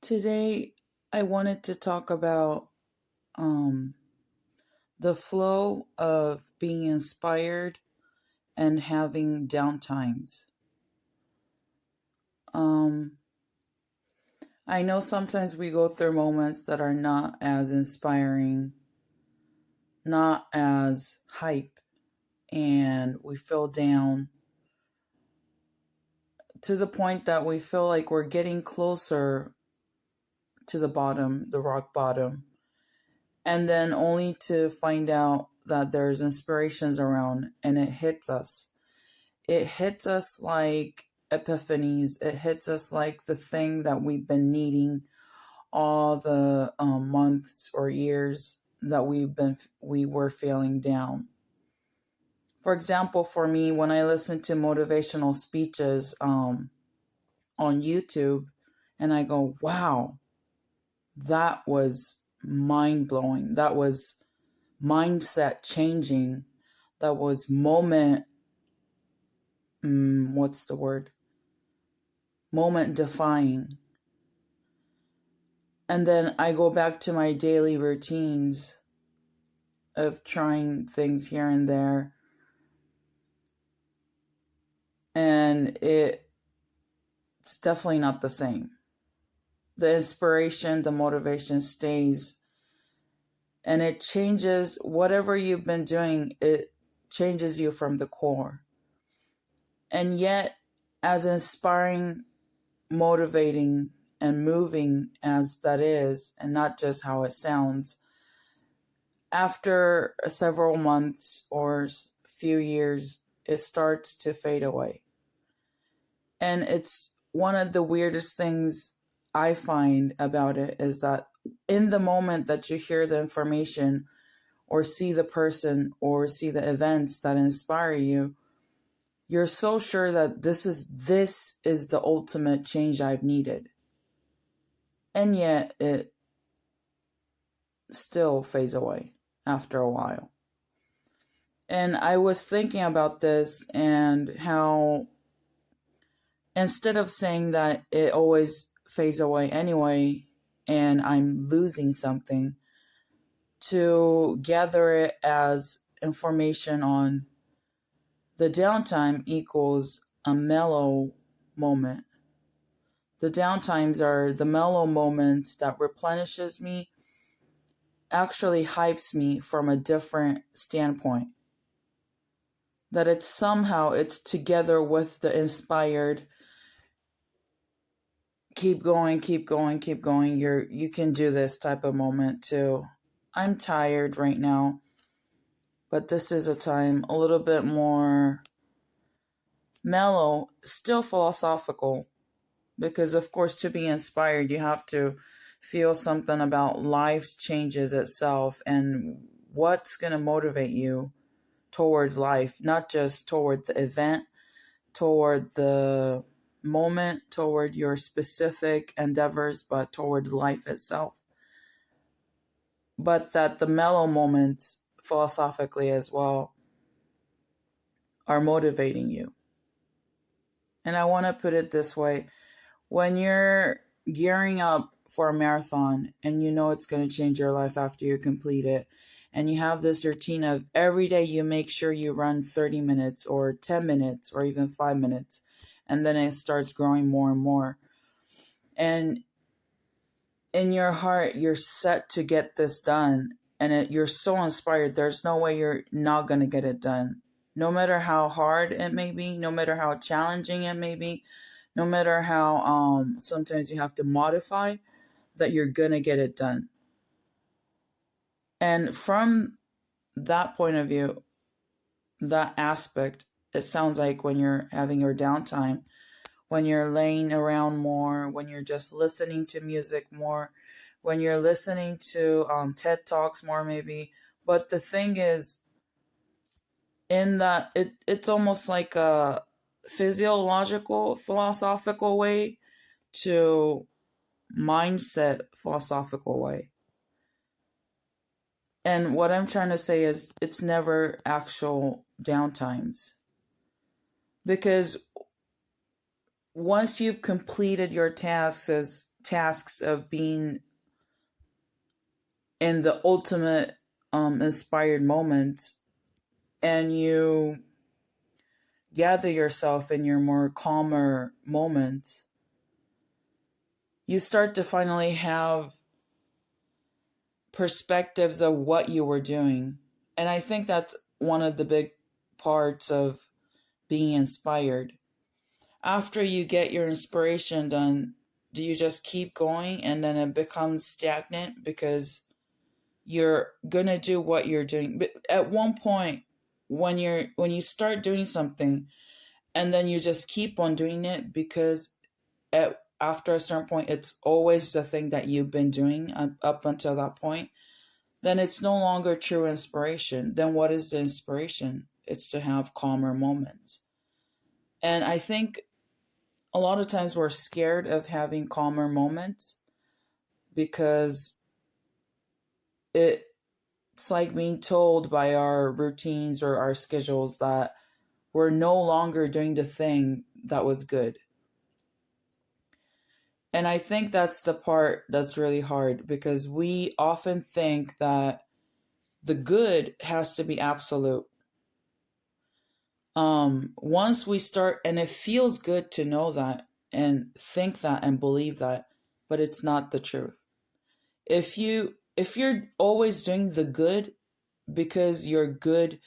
Today, I wanted to talk about um, the flow of being inspired and having downtimes. Um, I know sometimes we go through moments that are not as inspiring, not as hype, and we feel down to the point that we feel like we're getting closer to the bottom, the rock bottom, and then only to find out that there's inspirations around and it hits us. It hits us like epiphanies. It hits us like the thing that we've been needing all the months or years that we were feeling down. For example, for me, when I listen to motivational speeches on YouTube, and I go, wow, that was mind blowing. That was mindset changing. That was moment defying. And then I go back to my daily routines of trying things here and there. And it's definitely not the same. The inspiration, the motivation stays. And it changes whatever you've been doing. It changes you from the core. And yet, as inspiring, motivating, and moving as that is, and not just how it sounds, after several months or few years, it starts to fade away. And it's one of the weirdest things I find about it is that in the moment that you hear the information or see the person or see the events that inspire you, you're so sure that this is the ultimate change I've needed. And yet it still fades away after a while. And I was thinking about this and how instead of saying that it always fades away anyway and I'm losing something, to gather it as information on the downtime equals a mellow moment. The downtimes are the mellow moments that replenishes me, actually hypes me from a different standpoint. That it's together with the inspired, keep going, keep going, keep going. You can do this type of moment too. I'm tired right now, but this is a time a little bit more mellow, still philosophical. Because, of course, to be inspired, you have to feel something about life's changes itself and what's going to motivate you toward life, not just toward the event, toward the moment, toward your specific endeavors, but toward life itself. But that the mellow moments, philosophically as well, are motivating you. And I want to put it this way. When you're gearing up for a marathon and you know it's going to change your life after you complete it, and you have this routine of every day you make sure you run 30 minutes or 10 minutes or even 5 minutes, and then it starts growing more and more. And in your heart, you're set to get this done, and you're so inspired. There's no way you're not going to get it done. No matter how hard it may be, no matter how challenging it may be, no matter how sometimes you have to modify, that you're going to get it done. And from that point of view, that aspect, it sounds like when you're having your downtime, when you're laying around more, when you're just listening to music more, when you're listening to TED Talks more maybe. But the thing is, in that, it's almost like a physiological, philosophical way to mindset, philosophical way. And what I'm trying to say is it's never actual downtimes. Because once you've completed your tasks tasks of being in the ultimate inspired moment, and you gather yourself in your more calmer moment, you start to finally have perspectives of what you were doing. And I think that's one of the big parts of being inspired. After you get your inspiration done, do you just keep going and then it becomes stagnant because you're gonna do what you're doing? But at one point, when you start doing something and then you just keep on doing it because after a certain point it's always the thing that you've been doing up until that point, then it's no longer true inspiration. Then what is the inspiration? It's to have calmer moments. And I think a lot of times we're scared of having calmer moments because it's like being told by our routines or our schedules that we're no longer doing the thing that was good. And I think that's the part that's really hard, because we often think that the good has to be absolute. Once we start, and it feels good to know that and think that and believe that, but it's not the truth. If you're always doing the good because your good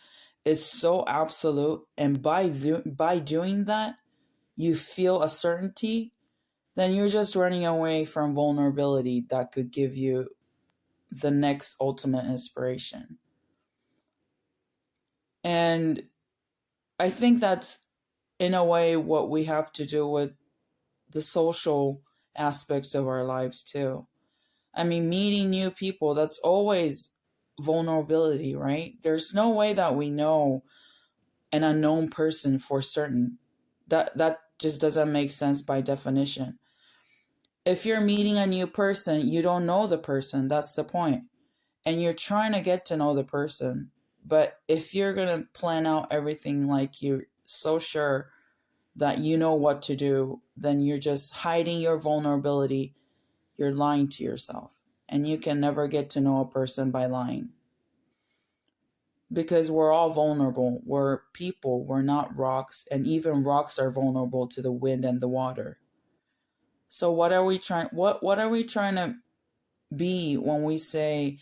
is so absolute, and by doing that you feel a certainty, then you're just running away from vulnerability that could give you the next ultimate inspiration. And I think that's, in a way, what we have to do with the social aspects of our lives too. I mean, meeting new people, that's always vulnerability, right? There's no way that we know an unknown person for certain. That just doesn't make sense by definition. If you're meeting a new person, you don't know the person. That's the point. And you're trying to get to know the person. But if you're going to plan out everything like you're so sure that you know what to do, then you're just hiding your vulnerability. You're lying to yourself. And you can never get to know a person by lying. Because we're all vulnerable. We're people. We're not rocks. And even rocks are vulnerable to the wind and the water. So what are we trying to be when we say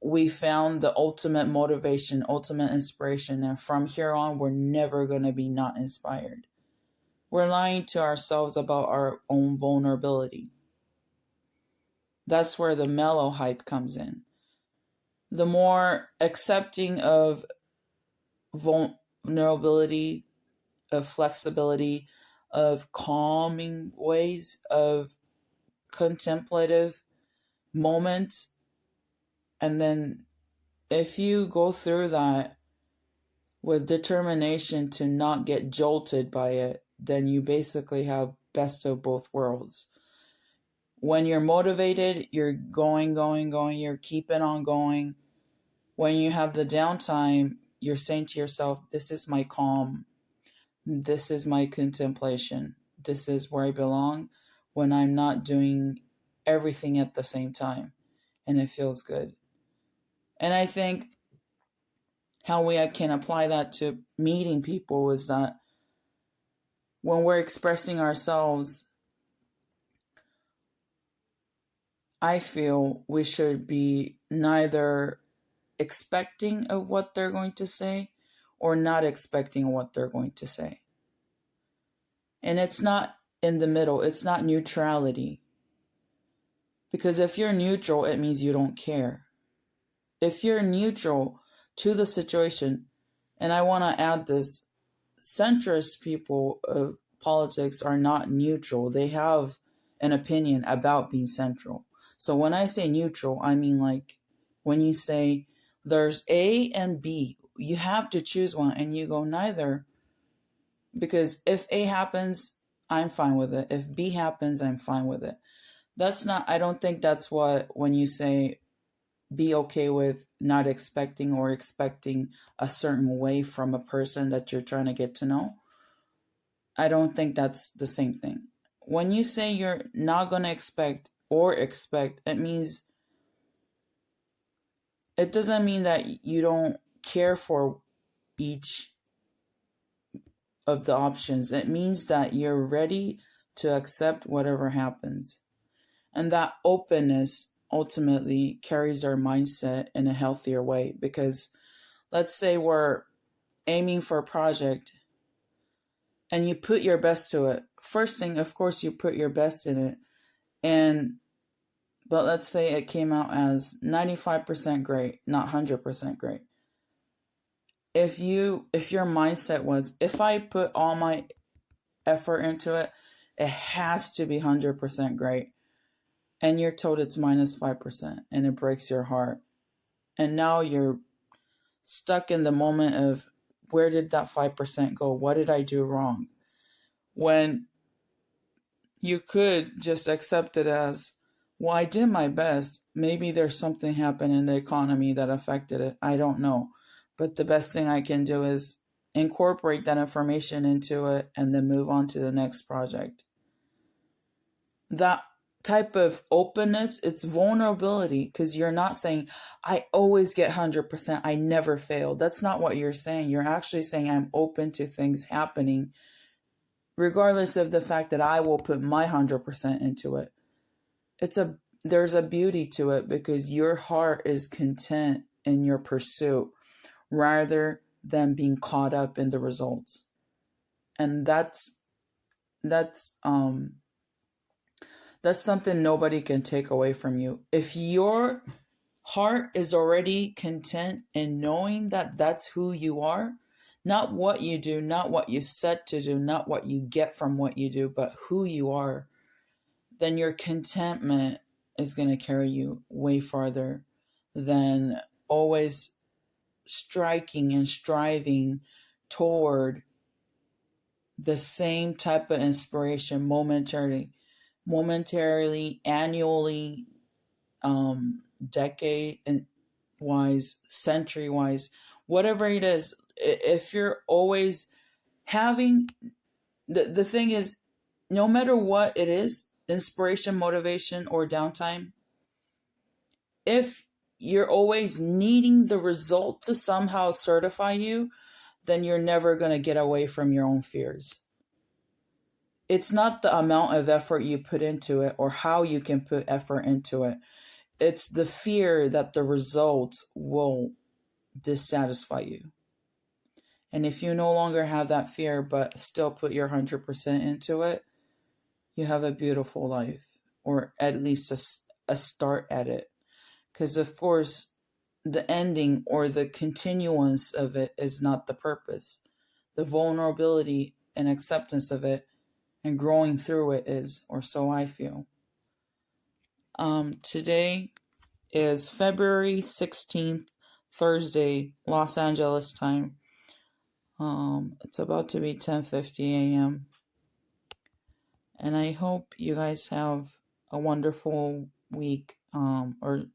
we found the ultimate motivation, ultimate inspiration, and from here on we're never going to be not inspired? We're lying to ourselves about our own vulnerability. That's where the mellow hype comes in. The more accepting of vulnerability, of flexibility, of calming ways, of contemplative moments, and then if you go through that with determination to not get jolted by it, then you basically have best of both worlds. When you're motivated, you're going, you're keeping on going. When you have the downtime, you're saying to yourself, this is my calm. This is my contemplation. This is where I belong when I'm not doing everything at the same time. And it feels good. And I think how we can apply that to meeting people is that when we're expressing ourselves, I feel we should be neither expecting of what they're going to say or not expecting what they're going to say. And it's not in the middle. It's not neutrality. Because if you're neutral, it means you don't care. If you're neutral to the situation, and I want to add this, centrist people of politics are not neutral. They have an opinion about being central. So when I say neutral, I mean like when you say there's A and B, you have to choose one, and you go neither. Because if A happens, I'm fine with it. If B happens, I'm fine with it. I don't think that's what, when you say be okay with not expecting or expecting a certain way from a person that you're trying to get to know, I don't think that's the same thing. when you say you're not going to expect, it means, it doesn't mean that you don't care for each of the options. It means that you're ready to accept whatever happens. And that openness ultimately carries our mindset in a healthier way. Because let's say we're aiming for a project and you put your best to it. First thing, of course, you put your best in it. But let's say it came out as 95% great, not 100% great. If your mindset was, if I put all my effort into it, it has to be 100% great. And you're told it's minus 5% and it breaks your heart. And now you're stuck in the moment of, where did that 5% go? What did I do wrong? When you could just accept it as, well, I did my best. Maybe there's something happened in the economy that affected it. I don't know. But the best thing I can do is incorporate that information into it and then move on to the next project. That type of openness, it's vulnerability, because you're not saying, I always get 100%, I never fail. That's not what you're saying. You're actually saying, I'm open to things happening, regardless of the fact that I will put my 100% into it. There's a beauty to it, because your heart is content in your pursuit rather than being caught up in the results. And that's something nobody can take away from you. If your heart is already content in knowing that that's who you are, not what you do, not what you set to do, not what you get from what you do, but who you are, then your contentment is going to carry you way farther than always striking and striving toward the same type of inspiration momentarily, annually, decade and wise, century wise, whatever it is. If you're always having, the thing is, no matter what it is, inspiration, motivation, or downtime, if you're always needing the result to somehow certify you, then you're never going to get away from your own fears. It's not the amount of effort you put into it or how you can put effort into it. It's the fear that the results will dissatisfy you. And if you no longer have that fear, but still put your 100% into it, you have a beautiful life, or at least a start at it. Because of course, the ending or the continuance of it is not the purpose. The vulnerability and acceptance of it and growing through it is, or so I feel. Today is February 16th, Thursday, Los Angeles time. It's about to be 10:50 a.m. And I hope you guys have a wonderful week, or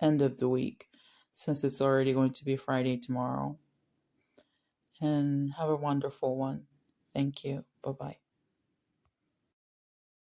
end of the week, since it's already going to be Friday tomorrow. And have a wonderful one. Thank you. Bye-bye.